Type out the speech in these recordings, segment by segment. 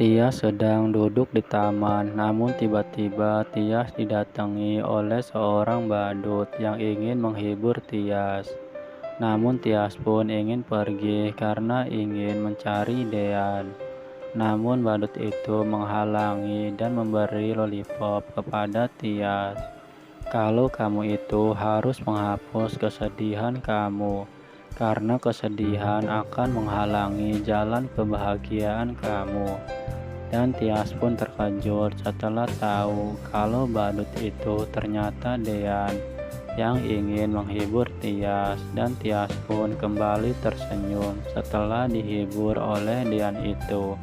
Tias sedang duduk di taman, namun tiba-tiba Tias didatangi oleh seorang badut yang ingin menghibur Tias. Namun Tias pun ingin pergi karena ingin mencari Dean. Namun badut itu menghalangi dan memberi lollipop kepada Tias. Kalau kamu itu harus menghapus kesedihan kamu, karena kesedihan akan menghalangi jalan kebahagiaan kamu. Dan Tias pun terkejut setelah tahu kalau badut itu ternyata Dean yang ingin menghibur Tias, dan Tias pun kembali tersenyum setelah dihibur oleh Dean itu.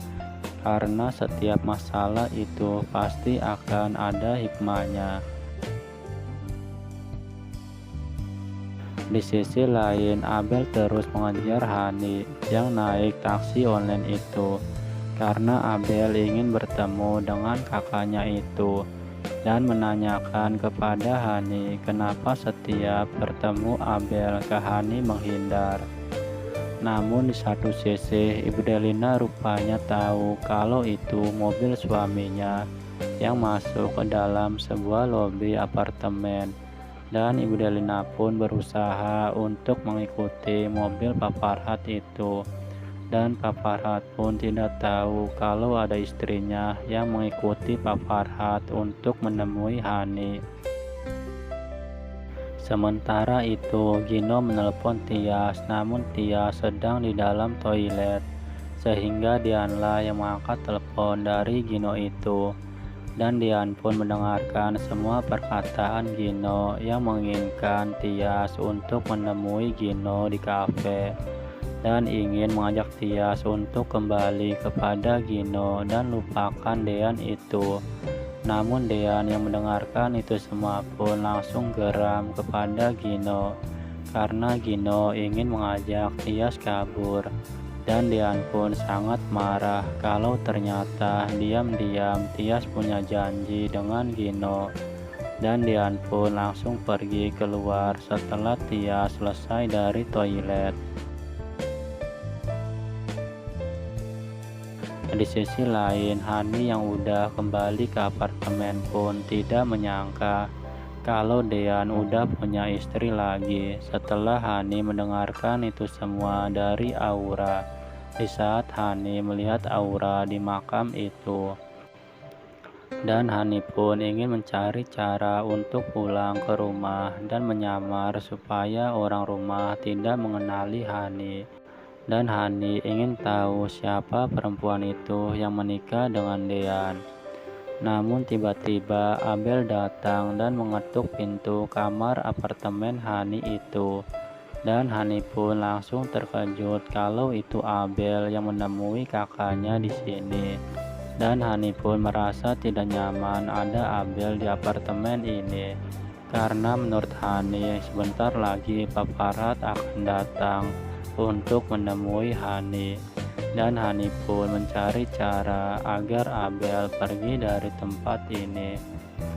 Karena setiap masalah itu pasti akan ada hikmahnya. Di sisi lain, Abel terus mengejar Hani yang naik taksi online itu, karena Abel ingin bertemu dengan kakaknya itu dan menanyakan kepada Hani kenapa setiap bertemu Abel ke Hani menghindar. Namun di satu sisi, Ibu Delina rupanya tahu kalau itu mobil suaminya yang masuk ke dalam sebuah lobi apartemen. Dan Ibu Delina pun berusaha untuk mengikuti mobil Pak Farhat itu. Dan Pak Farhat pun tidak tahu kalau ada istrinya yang mengikuti Pak Farhat untuk menemui Hani. Sementara itu, Gino menelpon Tias, namun Tias sedang di dalam toilet, sehingga Dianlah yang mengangkat telepon dari Gino itu. Dan Dian pun mendengarkan semua perkataan Gino yang menginginkan Tias untuk menemui Gino di kafe, dan ingin mengajak Tias untuk kembali kepada Gino dan lupakan Dean itu. Namun Dean yang mendengarkan itu semua pun langsung geram kepada Gino, karena Gino ingin mengajak Tias kabur. Dan Dean pun sangat marah kalau ternyata diam-diam Tias punya janji dengan Gino. Dan Dean pun langsung pergi keluar setelah Tias selesai dari toilet. Di sisi lain, Hani yang udah kembali ke apartemen pun tidak menyangka kalau Dean udah punya istri lagi. Setelah Hani mendengarkan itu semua dari Aura. Di saat Hani melihat Aura di makam itu, dan Hani pun ingin mencari cara untuk pulang ke rumah dan menyamar supaya orang rumah tidak mengenali Hani. Dan Hani ingin tahu siapa perempuan itu yang menikah dengan Dean. Namun tiba-tiba Abel datang dan mengetuk pintu kamar apartemen Hani itu. Dan Hani pun langsung terkejut kalau itu Abel yang menemui kakaknya di sini. Dan Hani pun merasa tidak nyaman ada Abel di apartemen ini, karena menurut Hani sebentar lagi Pak Farhat akan datang untuk menemui Hani. Dan Hani pun mencari cara agar Abel pergi dari tempat ini,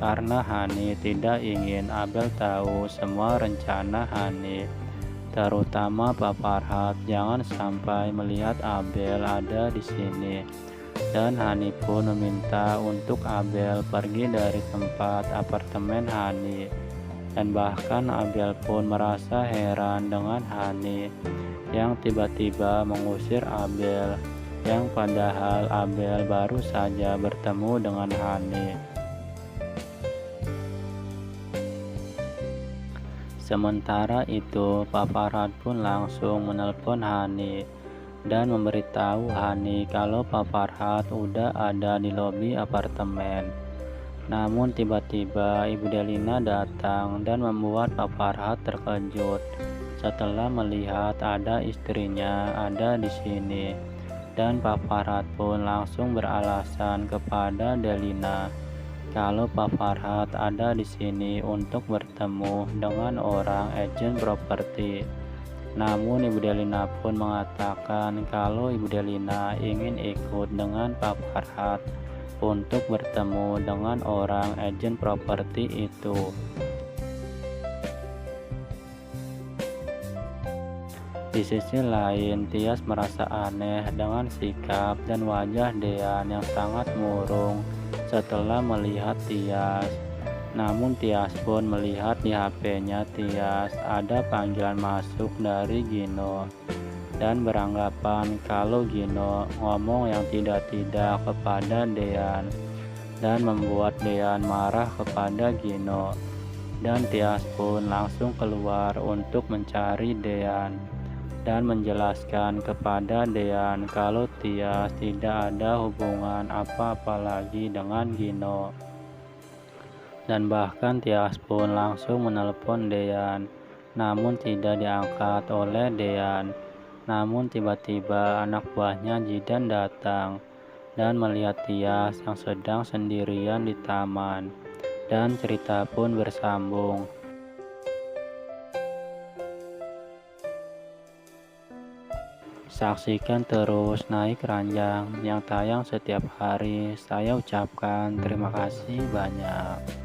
karena Hani tidak ingin Abel tahu semua rencana Hani. Terutama Pak Farhat jangan sampai melihat Abel ada di sini. Dan Hani pun meminta untuk Abel pergi dari tempat apartemen Hani. Dan bahkan Abel pun merasa heran dengan Hani yang tiba-tiba mengusir Abel, yang padahal Abel baru saja bertemu dengan Hani. Sementara itu, Pak Farhat pun langsung menelpon Hani dan memberitahu Hani kalau Pak Farhat udah ada di lobi apartemen. Namun tiba-tiba Ibu Delina datang dan membuat Pak Farhat terkejut setelah melihat ada istrinya ada di sini. Dan Pak Farhat pun langsung beralasan kepada Delina kalau Pak Farhat ada di sini untuk bertemu dengan orang agen properti. Namun Ibu Delina pun mengatakan kalau Ibu Delina ingin ikut dengan Pak Farhat untuk bertemu dengan orang agen properti itu. Di sisi lain, Tias merasa aneh dengan sikap dan wajah Dean yang sangat murung setelah melihat Tias. Namun Tias pun melihat di HP-nya Tias ada panggilan masuk dari Gino dan beranggapan kalau Gino ngomong yang tidak-tidak kepada Dean dan membuat Dean marah kepada Gino. Dan Tias pun langsung keluar untuk mencari Dean dan menjelaskan kepada Dean kalau Tias tidak ada hubungan apa-apa lagi dengan Gino. Dan bahkan Tias pun langsung menelpon Dean, namun tidak diangkat oleh Dean. Namun tiba-tiba anak buahnya Jidan datang dan melihat Tias yang sedang sendirian di taman. Dan cerita pun bersambung. Saksikan terus Naik Ranjang yang tayang setiap hari. Saya ucapkan terima kasih banyak.